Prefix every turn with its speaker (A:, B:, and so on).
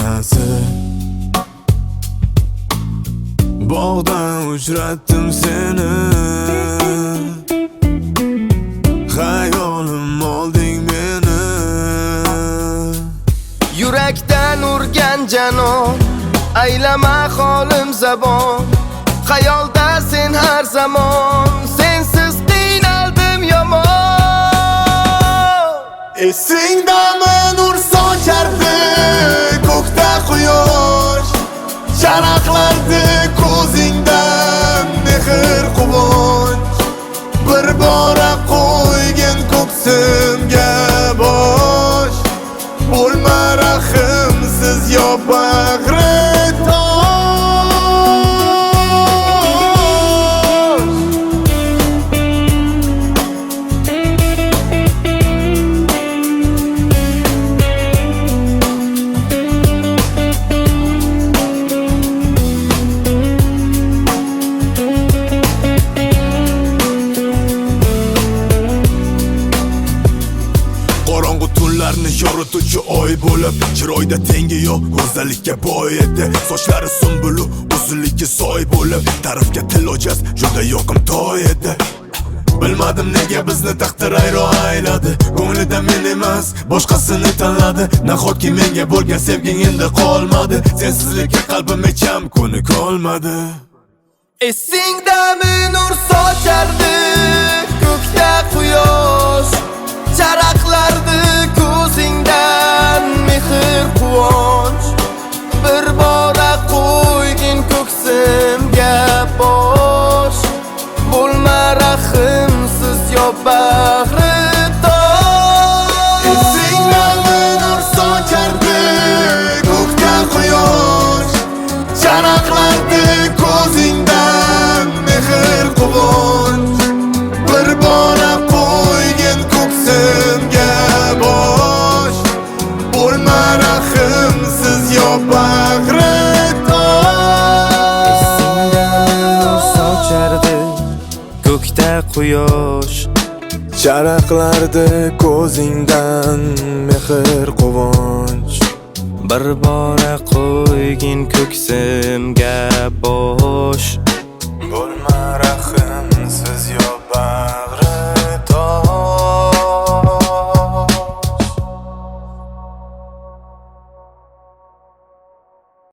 A: onasi. Bog'dan uchratdim seni, xayolim olding meni.
B: Yurakdan urgan janon, aylama holim zabon. Xayolda sen har zamon, sensiz qiynaldim yomon.
A: Esingdami nur sochardi ko'kda quyosh, charaqlardi ko'zingdan mehr quvonch. Bir bora qo'ygin ko'ksimga bosh, bo'lma rahimsiz yo bag'ri tosh. Qorong'u tunlarni yorituvchi oy bo'lib, chiroyda tengi yo'q, go'zallikka boy edi. Sochlari sumbulu, uzunligi soy bo'lib, tarafga til o'jas, juda yoqimtoy edi. Bilmadim nega bizni taqdir ayro ayladi. Ko'nglida men emas, boshqasini tanladi. Nahotki menga bo'lgan sevging endi qolmadi. Sensizlikka qalbim hecham ko'nikolmadi.
B: Esingdami nur sochardi ko'kda quyosh, charaqlardi ko'zingdan mehr quvonch. Bir bora qo'ygin ko'ksimga bosh, bo'lma rahimsiz yo bag'ri tosh.
A: Esingdami nur sochardi ko'kda quyosh, charaqlardi ko'zingdan mehr quvonch. Bir bora qo'ygin ko'ksimga bosh, bo'lma rahimsiz yo bag'ri tosh.
B: Nur sochardi ko'kda quyosh,
A: Charaqlardi ko'zingdan mehr quvonch.
B: bir bora qo'ygin ko'ksimga bosh,